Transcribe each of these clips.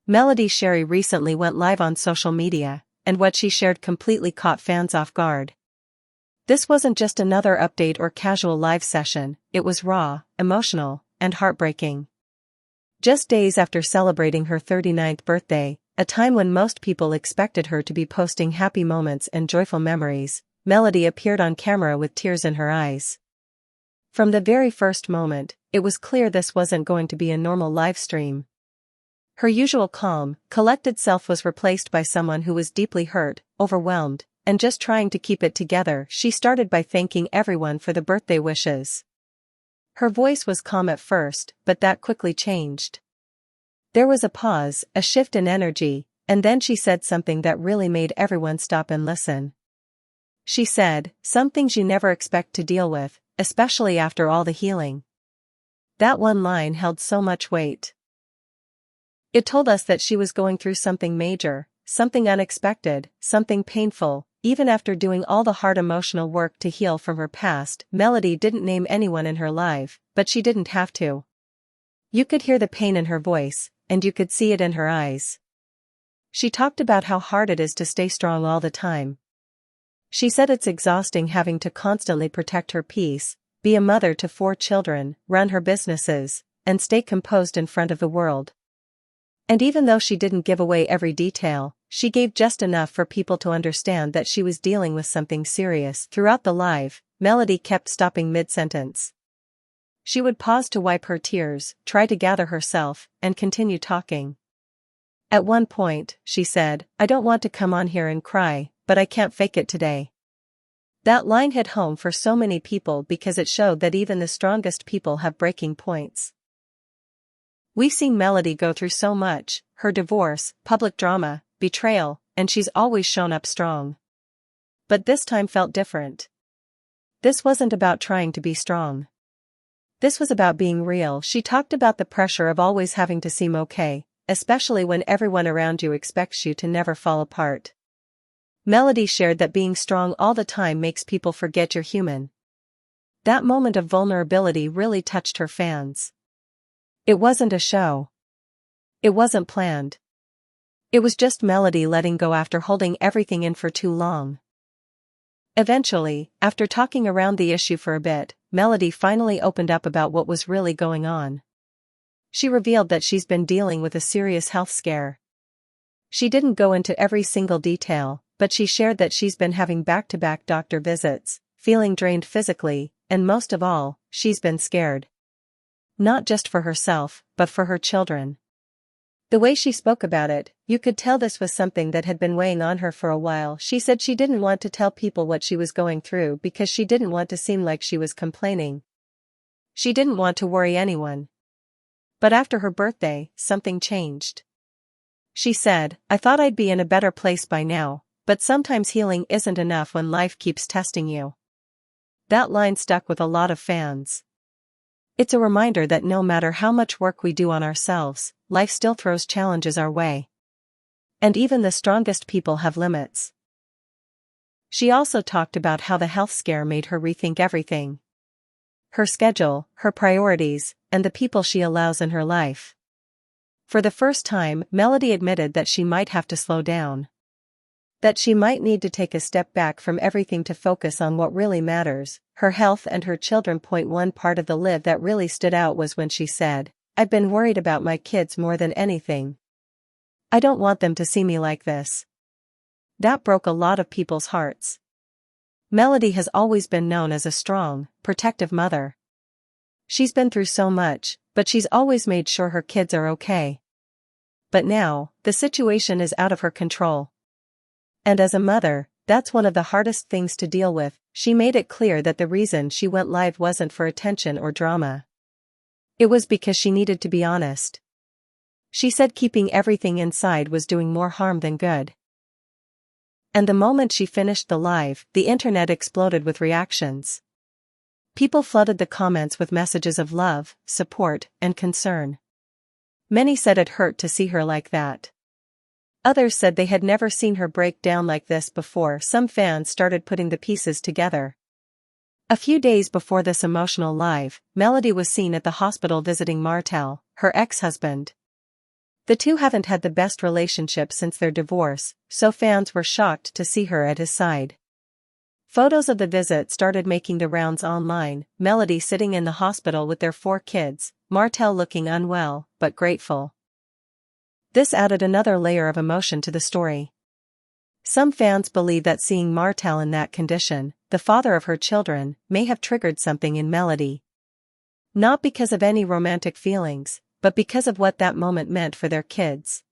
Melody Shari recently went live on social media, and what she shared completely caught fans off guard. This wasn't just another update or casual live session, it was raw, emotional, and heartbreaking. Just days after celebrating her 39th birthday, a time when most people expected her to be posting happy moments and joyful memories, Melody appeared on camera with tears in her eyes. From the very first moment, it was clear this wasn't going to be a normal live stream. Her usual calm, collected self was replaced by someone who was deeply hurt, overwhelmed, and just trying to keep it together. She started by thanking everyone for the birthday wishes. Her voice was calm at first, but that quickly changed. There was a pause, a shift in energy, and then she said something that really made everyone stop and listen. She said, "Some things you never expect to deal with, especially after all the healing." That one line held so much weight. It told us that she was going through something major, something unexpected, something painful. Even after doing all the hard emotional work to heal from her past, Melody didn't name anyone in her life, but she didn't have to. You could hear the pain in her voice, and you could see it in her eyes. She talked about how hard it is to stay strong all the time. She said it's exhausting having to constantly protect her peace, be a mother to 4 children, run her businesses, and stay composed in front of the world. And even though she didn't give away every detail, she gave just enough for people to understand that she was dealing with something serious. Throughout the live, Melody kept stopping mid-sentence. She would pause to wipe her tears, try to gather herself, and continue talking. At one point, she said, "I don't want to come on here and cry, but I can't fake it today." That line hit home for so many people because it showed that even the strongest people have breaking points. We've seen Melody go through so much, her divorce, public drama, betrayal, and she's always shown up strong. But this time felt different. This wasn't about trying to be strong. This was about being real. She talked about the pressure of always having to seem okay, especially when everyone around you expects you to never fall apart. Melody shared that being strong all the time makes people forget you're human. That moment of vulnerability really touched her fans. It wasn't a show. It wasn't planned. It was just Melody letting go after holding everything in for too long. Eventually, after talking around the issue for a bit, Melody finally opened up about what was really going on. She revealed that she's been dealing with a serious health scare. She didn't go into every single detail, but she shared that she's been having back-to-back doctor visits, feeling drained physically, and most of all, she's been scared. Not just for herself, but for her children. The way she spoke about it, you could tell this was something that had been weighing on her for a while. She said she didn't want to tell people what she was going through because she didn't want to seem like she was complaining. She didn't want to worry anyone. But after her birthday, something changed. She said, "I thought I'd be in a better place by now, but sometimes healing isn't enough when life keeps testing you." That line stuck with a lot of fans. It's a reminder that no matter how much work we do on ourselves, life still throws challenges our way. And even the strongest people have limits. She also talked about how the health scare made her rethink everything. Her schedule, her priorities, and the people she allows in her life. For the first time, Melody admitted that she might have to slow down. That she might need to take a step back from everything to focus on what really matters, her health and her children. One part of the live that really stood out was when she said, "I've been worried about my kids more than anything. I don't want them to see me like this." That broke a lot of people's hearts. Melody has always been known as a strong, protective mother. She's been through so much, but she's always made sure her kids are okay. But now, the situation is out of her control. And as a mother, that's one of the hardest things to deal with. She made it clear that the reason she went live wasn't for attention or drama. It was because she needed to be honest. She said keeping everything inside was doing more harm than good. And the moment she finished the live, the internet exploded with reactions. People flooded the comments with messages of love, support, and concern. Many said it hurt to see her like that. Others said they had never seen her break down like this before. Some fans started putting the pieces together. A few days before this emotional live, Melody was seen at the hospital visiting Martel, her ex-husband. The two haven't had the best relationship since their divorce, so fans were shocked to see her at his side. Photos of the visit started making the rounds online, Melody sitting in the hospital with their 4 kids, Martell looking unwell, but grateful. This added another layer of emotion to the story. Some fans believe that seeing Martell in that condition, the father of her children, may have triggered something in Melody. Not because of any romantic feelings, but because of what that moment meant for their kids.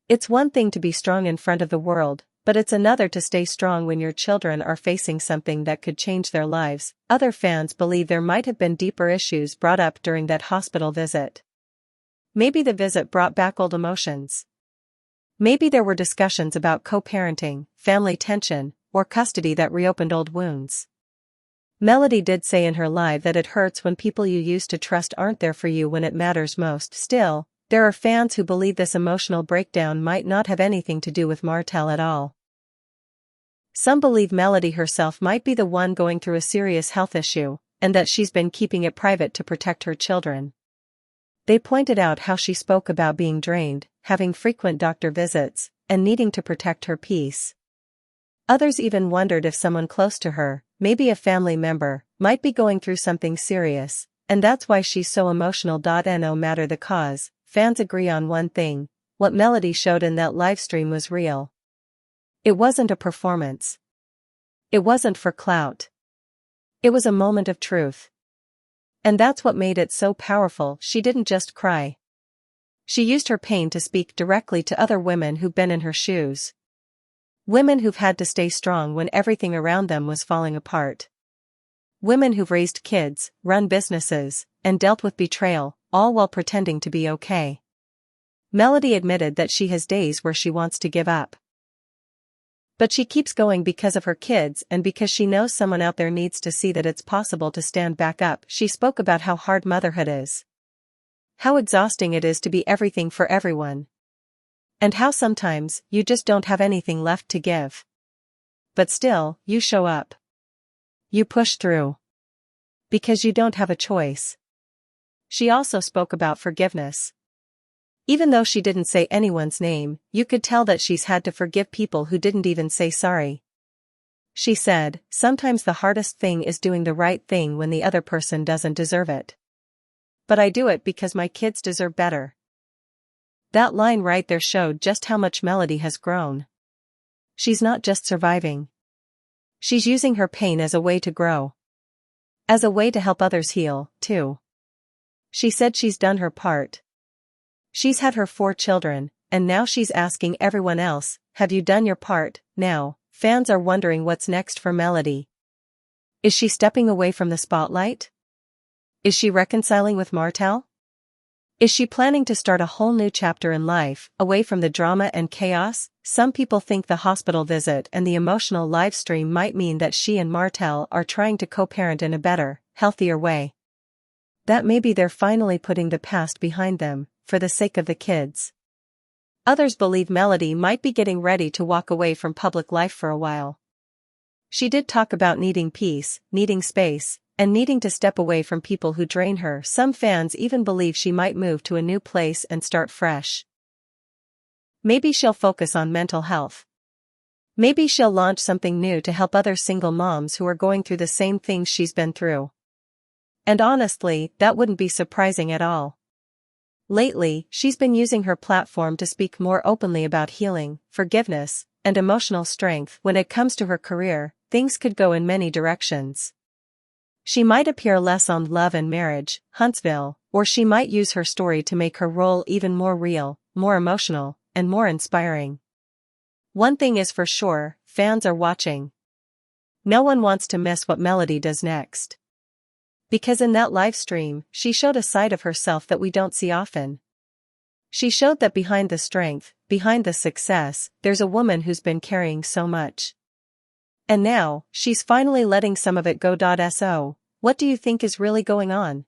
It's one thing to be strong in front of the world, but it's another to stay strong when your children are facing something that could change their lives. Other fans believe there might have been deeper issues brought up during that hospital visit. Maybe the visit brought back old emotions. Maybe there were discussions about co-parenting, family tension, or custody that reopened old wounds. Melody did say in her live that it hurts when people you used to trust aren't there for you when it matters most. Still, there are fans who believe this emotional breakdown might not have anything to do with Martell at all. Some believe Melody herself might be the one going through a serious health issue, and that she's been keeping it private to protect her children. They pointed out how she spoke about being drained, having frequent doctor visits, and needing to protect her peace. Others even wondered if someone close to her, maybe a family member, might be going through something serious, and that's why she's so emotional. No matter the cause, fans agree on one thing: what Melody showed in that livestream was real. It wasn't a performance. It wasn't for clout. It was a moment of truth. And that's what made it so powerful. She didn't just cry. She used her pain to speak directly to other women who've been in her shoes. Women who've had to stay strong when everything around them was falling apart. Women who've raised kids, run businesses, and dealt with betrayal, all while pretending to be okay. Melody admitted that she has days where she wants to give up. But she keeps going because of her kids and because she knows someone out there needs to see that it's possible to stand back up. She spoke about how hard motherhood is. How exhausting it is to be everything for everyone. And how sometimes you just don't have anything left to give. But still, you show up. You push through. Because you don't have a choice. She also spoke about forgiveness. Even though she didn't say anyone's name, you could tell that she's had to forgive people who didn't even say sorry. She said, "Sometimes the hardest thing is doing the right thing when the other person doesn't deserve it. But I do it because my kids deserve better." That line right there showed just how much Melody has grown. She's not just surviving. She's using her pain as a way to grow. As a way to help others heal, too. She said she's done her part. She's had her 4 children, and now she's asking everyone else, have you done your part? Now, fans are wondering what's next for Melody. Is she stepping away from the spotlight? Is she reconciling with Martell? Is she planning to start a whole new chapter in life, away from the drama and chaos? Some people think the hospital visit and the emotional live stream might mean that she and Martell are trying to co-parent in a better, healthier way. That maybe they're finally putting the past behind them, for the sake of the kids. Others believe Melody might be getting ready to walk away from public life for a while. She did talk about needing peace, needing space, and needing to step away from people who drain her. Some fans even believe she might move to a new place and start fresh. Maybe she'll focus on mental health. Maybe she'll launch something new to help other single moms who are going through the same things she's been through. And honestly, that wouldn't be surprising at all. Lately, she's been using her platform to speak more openly about healing, forgiveness, and emotional strength. When it comes to her career, things could go in many directions. She might appear less on Love and Marriage, Huntsville, or she might use her story to make her role even more real, more emotional, and more inspiring. One thing is for sure, fans are watching. No one wants to miss what Melody does next. Because in that live stream, she showed a side of herself that we don't see often. She showed that behind the strength, behind the success, there's a woman who's been carrying so much. And now, she's finally letting some of it go. So, what do you think is really going on?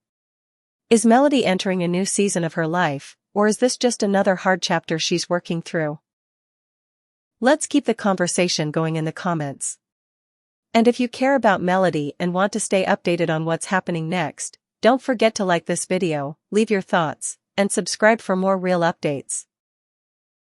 Is Melody entering a new season of her life, or is this just another hard chapter she's working through? Let's keep the conversation going in the comments. And if you care about Melody and want to stay updated on what's happening next, don't forget to like this video, leave your thoughts, and subscribe for more real updates.